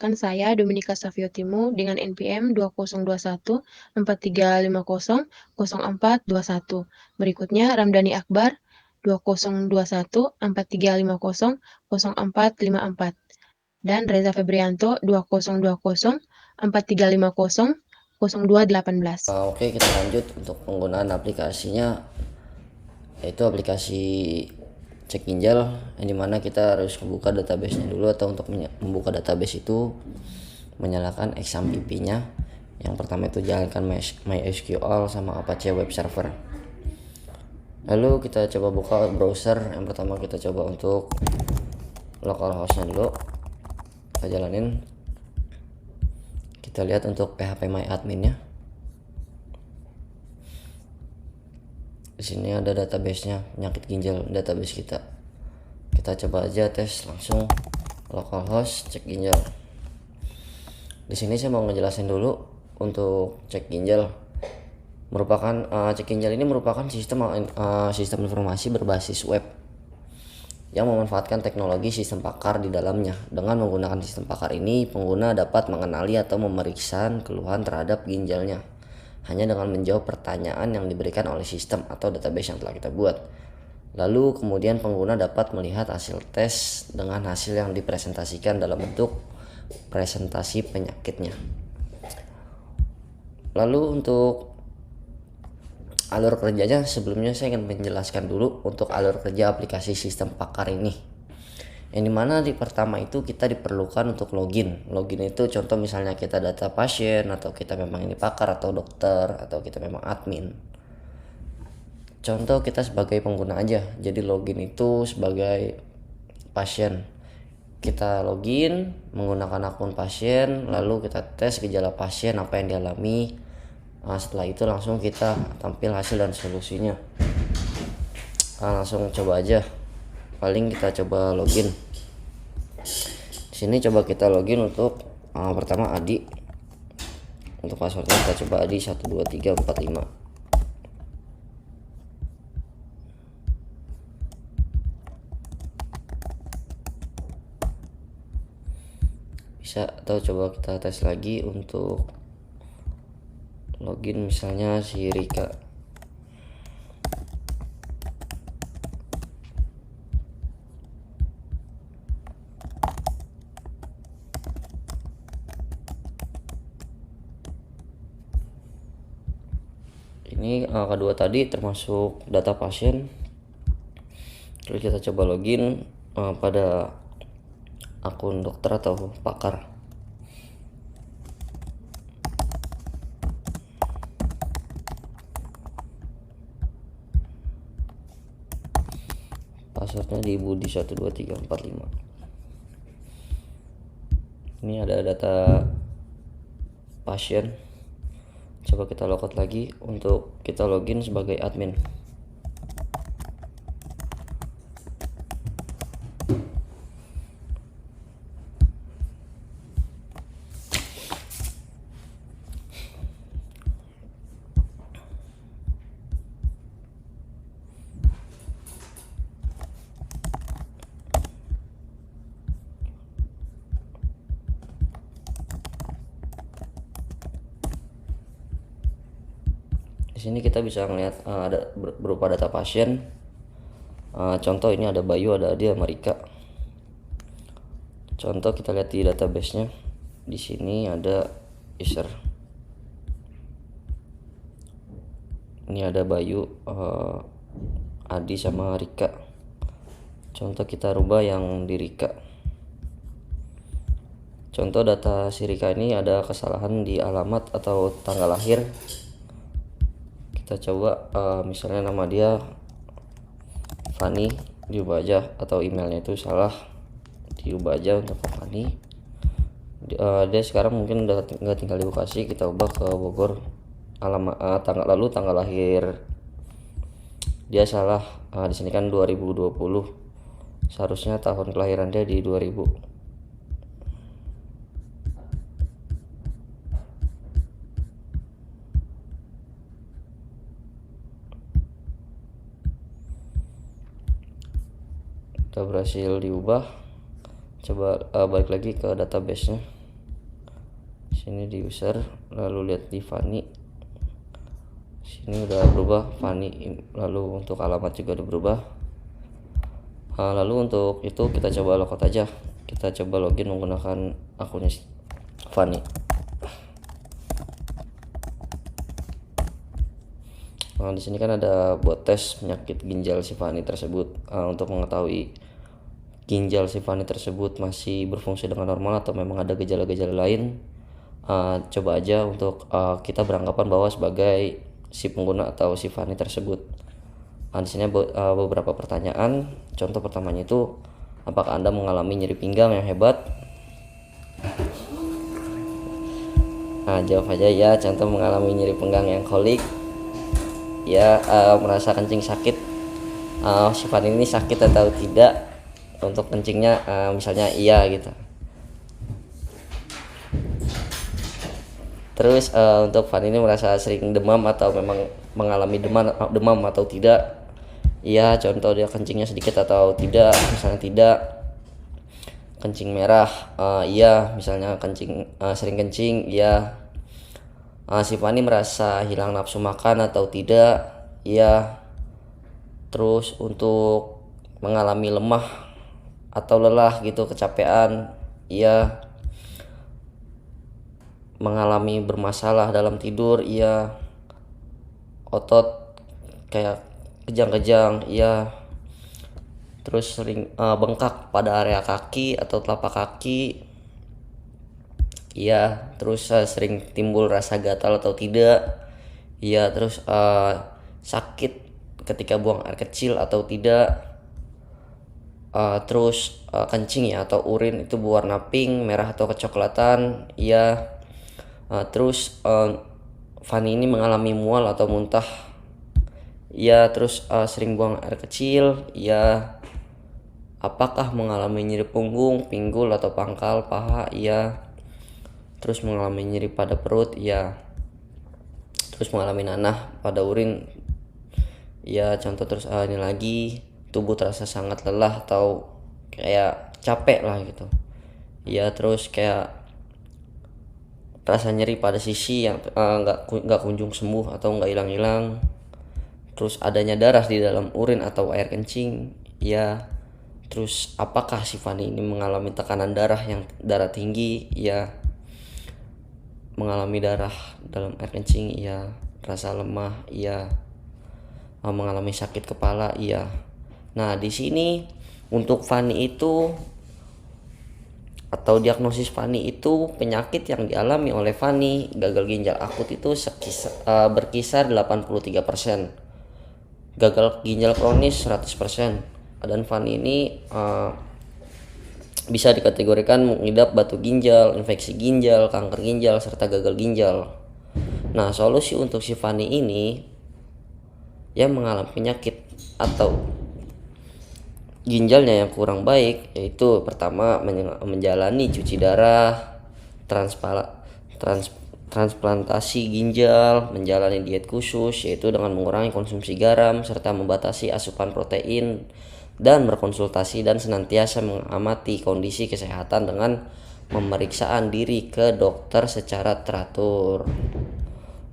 menggunakan saya Dominika Saviotimu dengan NPM 2021-4350-0421. Berikutnya Ramdhani Akbar 2021-4350-0454 dan Reza Febrianto 2020-4350-0218. Oke, kita lanjut untuk penggunaan aplikasinya, yaitu aplikasi cek ginjal, yang dimana kita harus membuka database-nya dulu. Atau untuk membuka database itu menyalakan XAMPP-nya. Yang pertama itu jalankan MySQL sama Apache Web Server. Lalu kita coba buka browser. Yang pertama kita coba untuk localhost-nya dulu, kita jalanin. Kita lihat untuk phpMyAdmin-nya. Di sini ada database-nya, penyakit ginjal database kita. Kita coba aja tes langsung localhost cek ginjal. Di sini saya mau ngejelasin dulu untuk cek ginjal. Cek ginjal ini merupakan sistem informasi berbasis web yang memanfaatkan teknologi sistem pakar di dalamnya. Dengan menggunakan sistem pakar ini, pengguna dapat mengenali atau memeriksa keluhan terhadap ginjalnya hanya dengan menjawab pertanyaan yang diberikan oleh sistem atau database yang telah kita buat. Lalu kemudian pengguna dapat melihat hasil tes dengan hasil yang dipresentasikan dalam bentuk presentasi penyakitnya. Lalu untuk alur kerjanya, sebelumnya saya ingin menjelaskan dulu untuk alur kerja aplikasi sistem pakar ini. Yang dimana di pertama itu kita diperlukan untuk login. Login itu contoh misalnya kita data pasien, atau kita memang ini pakar atau dokter, atau kita memang admin. Contoh kita sebagai pengguna aja, jadi login itu sebagai pasien. Kita login menggunakan akun pasien, lalu kita tes gejala pasien apa yang dialami. Setelah itu langsung kita tampil hasil dan solusinya. Langsung coba aja. Paling kita coba login. Di sini coba kita login untuk pertama Adi. Untuk passwordnya kita coba Adi 12345. Bisa, atau coba kita tes lagi untuk login misalnya si Rika. Ini kedua tadi termasuk data pasien. Terus kita coba login pada akun dokter atau pakar. Passwordnya di Budi 12345. Ini ada data pasien. Coba kita logout lagi untuk kita login sebagai admin. Di sini kita bisa melihat ada berupa data pasien. Contoh ini ada Bayu, ada Adi, sama Rika. Contoh kita lihat di database-nya. Di sini ada user. Ini ada Bayu, Adi sama Rika. Contoh kita rubah yang di Rika. Contoh data si Rika ini ada kesalahan di alamat atau tanggal lahir. Kita coba misalnya nama dia Fani, diubah aja, atau emailnya itu salah, diubah aja untuk Fani. Dia sekarang mungkin udah nggak tinggal di Bekasi, kita ubah ke Bogor. Tanggal lahir dia salah. Di sini kan 2020, seharusnya tahun kelahiran dia di 2000. Kita berhasil diubah. Coba balik lagi ke database nya. Sini di user, lalu lihat di Fani, sini udah berubah Fani, lalu untuk alamat juga udah berubah. Lalu untuk itu kita coba logout aja, kita coba login menggunakan akunnya Fani. Di sini kan ada buat tes penyakit ginjal si Fani tersebut. Untuk mengetahui ginjal si Fani tersebut masih berfungsi dengan normal atau memang ada gejala-gejala lain, coba aja untuk kita beranggapan bahwa sebagai si pengguna atau si Fani tersebut. Di sini beberapa pertanyaan. Contoh pertamanya itu, apakah Anda mengalami nyeri pinggang yang hebat? Jawab aja ya. Contoh, mengalami nyeri pinggang yang kolik. Ya, merasa kencing sakit. Si Fani ini sakit atau tidak? Untuk kencingnya misalnya iya gitu. Terus untuk Fani ini merasa sering demam atau memang mengalami demam atau tidak? Iya, contoh dia kencingnya sedikit atau tidak, misalnya tidak. Kencing merah, iya, misalnya sering kencing, iya. Si Fani merasa hilang nafsu makan atau tidak? Iya. Terus untuk mengalami lemah atau lelah gitu, kecapean, iya. Mengalami bermasalah dalam tidur, iya. Otot kayak kejang-kejang, iya. Terus sering bengkak pada area kaki atau telapak kaki, iya. Terus sering timbul rasa gatal atau tidak, iya. Terus sakit ketika buang air kecil atau tidak. Terus kencing ya atau urin itu berwarna pink, merah atau kecoklatan, iya. Terus Fani ini mengalami mual atau muntah, iya. Terus sering buang air kecil, iya. Apakah mengalami nyeri punggung, pinggul atau pangkal paha, iya. Terus mengalami nyeri pada perut, iya. Terus mengalami nanah pada urin, iya. Contoh terus ini lagi, tubuh terasa sangat lelah atau kayak capek lah gitu, iya. Terus kayak rasa nyeri pada sisi yang nggak kunjung sembuh atau nggak hilang-hilang. Terus adanya darah di dalam urin atau air kencing, iya. Terus apakah si Fani ini mengalami tekanan darah tinggi, iya. Mengalami darah dalam air kencing, iya. Rasa lemah, iya. Mengalami sakit kepala, iya. Nah, di sini untuk Fani itu atau diagnosis Fani itu, penyakit yang dialami oleh Fani gagal ginjal akut itu berkisar 83%, gagal ginjal kronis 100%. Dan Fani ini bisa dikategorikan mengidap batu ginjal, infeksi ginjal, kanker ginjal, serta gagal ginjal. Nah, solusi untuk si Fani ini yang mengalami penyakit atau ginjalnya yang kurang baik, yaitu pertama menjalani cuci darah, transplantasi ginjal, menjalani diet khusus yaitu dengan mengurangi konsumsi garam serta membatasi asupan protein, dan berkonsultasi dan senantiasa mengamati kondisi kesehatan dengan pemeriksaan diri ke dokter secara teratur.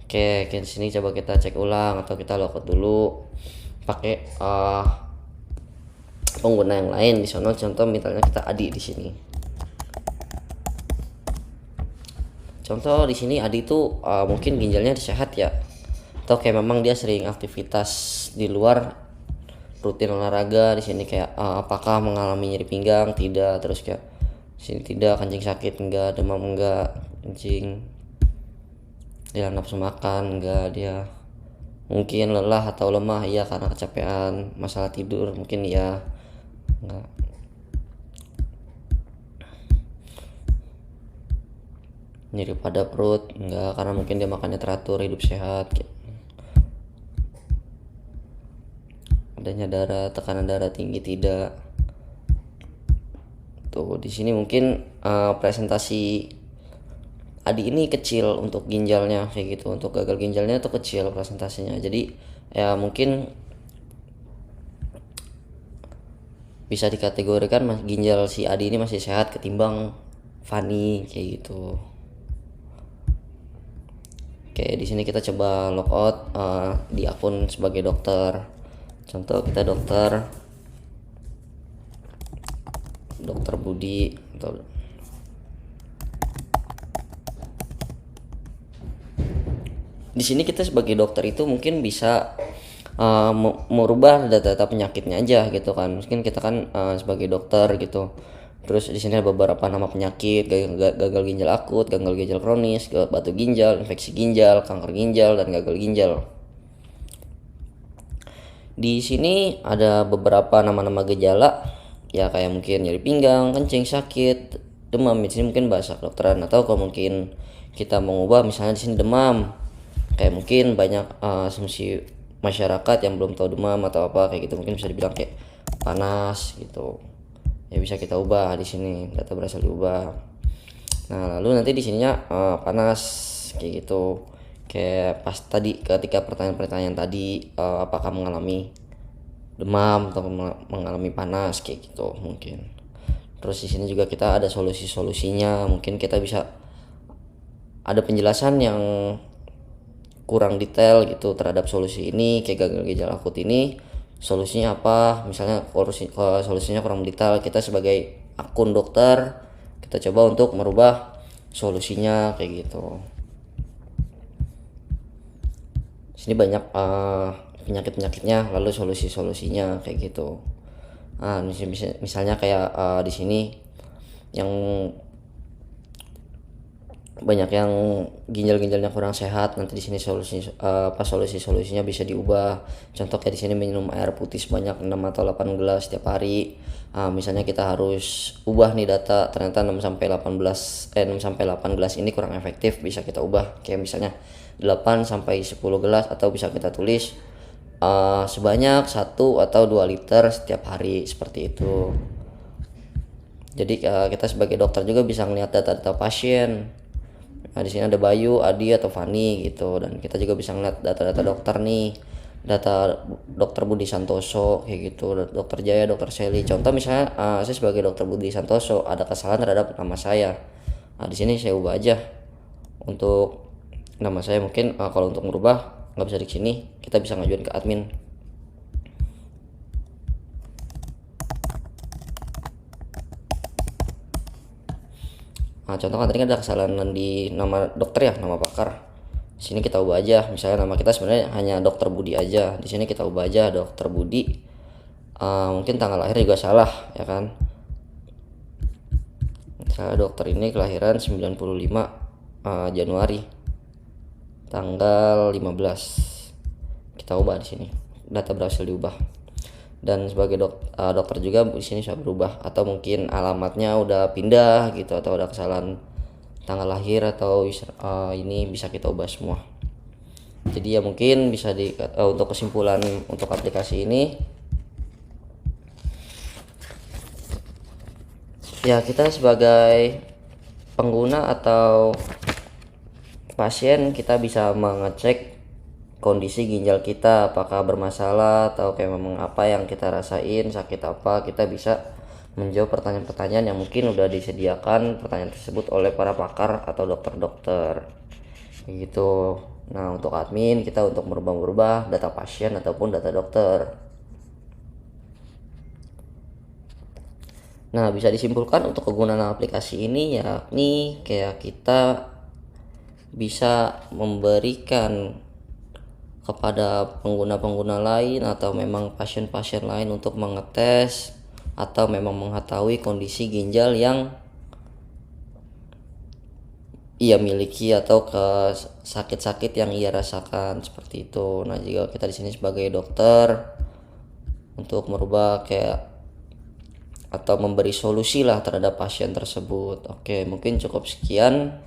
Oke, di sini coba kita cek ulang atau kita logout dulu pakai pengguna yang lain. Di sana contoh misalnya kita Adi di sini. Contoh di sini Adi itu mungkin ginjalnya sehat ya, atau kayak memang dia sering aktivitas di luar, rutin olahraga. Di sini kayak apakah mengalami nyeri pinggang? Tidak. Terus kayak sini tidak, kencing sakit enggak, demam enggak, kencing hilang nafsu makan enggak, dia mungkin lelah atau lemah, iya, karena kecapean, masalah tidur mungkin ya enggak. Nyeri pada perut enggak, karena mungkin dia makannya teratur, hidup sehat. Adanya tekanan darah tinggi tidak. Tuh di sini mungkin presentasi Adi ini kecil untuk ginjalnya kayak gitu, untuk gagal ginjalnya tuh kecil presentasinya. Jadi ya mungkin bisa dikategorikan ginjal si Adi ini masih sehat ketimbang Fani kayak gitu. Kayak di sini kita coba logout di akun sebagai dokter. Contoh kita dokter Budi atau di sini kita sebagai dokter itu mungkin bisa merubah data-data penyakitnya aja gitu kan. Mungkin kita kan sebagai dokter gitu. Terus di sini ada beberapa nama penyakit, gagal ginjal akut, gagal ginjal kronis, batu ginjal, infeksi ginjal, kanker ginjal, dan gagal ginjal. Di sini ada beberapa nama-nama gejala, ya kayak mungkin nyeri pinggang, kencing, sakit, demam. Di sini mungkin bahasa kedokteran, atau kalau mungkin kita mau ngubah misalnya di sini demam, kayak mungkin banyak asumsi masyarakat yang belum tahu demam atau apa kayak gitu, mungkin bisa dibilang kayak panas gitu. Ya bisa kita ubah di sini, data berhasil diubah. Nah, lalu nanti di sininya panas kayak gitu. Kayak pas tadi ketika pertanyaan-pertanyaan tadi apakah mengalami demam atau mengalami panas kayak gitu mungkin. Terus di sini juga kita ada solusi-solusinya, mungkin kita bisa ada penjelasan yang kurang detail gitu terhadap solusi ini, kayak gagal ginjal akut ini solusinya apa, misalnya kalau solusinya kurang detail, kita sebagai akun dokter kita coba untuk merubah solusinya kayak gitu. Sini banyak penyakit-penyakitnya, lalu solusi-solusinya kayak gitu. Misalnya kayak di sini yang banyak yang ginjal-ginjalnya kurang sehat, nanti di sini solusi-solusinya bisa diubah. Contoh kayak di sini minum air putih sebanyak 6 atau 8 gelas setiap hari. Misalnya kita harus ubah nih data, ternyata 6 sampai 8 gelas ini kurang efektif, bisa kita ubah kayak misalnya 8 sampai 10 gelas, atau bisa kita tulis sebanyak 1 atau 2 liter setiap hari, seperti itu. Jadi kita sebagai dokter juga bisa ngelihat data-data pasien. Nah, di sini ada Bayu, Adi, atau Fani gitu, dan kita juga bisa ngeliat data-data dokter nih, data dokter Budi Santoso kayak gitu, dokter Jaya, dokter Sally. Contoh misalnya saya sebagai dokter Budi Santoso ada kesalahan terhadap nama saya. Nah, di sini saya ubah aja untuk nama saya. Mungkin kalau untuk merubah nggak bisa di sini, kita bisa ngajuin ke admin. Nah, contoh kan tadi kan ada kesalahan di nama dokter ya, nama pakar. Di sini kita ubah aja, misalnya nama kita sebenarnya hanya dokter Budi aja. Di sini kita ubah aja dokter Budi. Mungkin tanggal lahir juga salah, ya kan? Misalnya dokter ini kelahiran 95 Januari, tanggal 15. Kita ubah di sini. Data berhasil diubah. Dan sebagai dokter juga di sini bisa berubah, atau mungkin alamatnya udah pindah gitu, atau ada kesalahan tanggal lahir atau ini bisa kita ubah semua. Jadi ya mungkin bisa untuk kesimpulan untuk aplikasi ini, ya kita sebagai pengguna atau pasien kita bisa mengecek kondisi ginjal kita apakah bermasalah atau kayak memang apa yang kita rasain, sakit apa. Kita bisa menjawab pertanyaan-pertanyaan yang mungkin udah disediakan pertanyaan tersebut oleh para pakar atau dokter-dokter gitu. Nah, untuk admin kita untuk merubah data pasien ataupun data dokter. Nah, bisa disimpulkan untuk kegunaan aplikasi ini yakni kayak kita bisa memberikan kepada pengguna-pengguna lain atau memang pasien-pasien lain untuk mengetes atau memang mengetahui kondisi ginjal yang ia miliki atau ke sakit-sakit yang ia rasakan, seperti itu. Nah, jika kita di sini sebagai dokter untuk merubah kayak atau memberi solusi lah terhadap pasien tersebut. Oke, mungkin cukup sekian.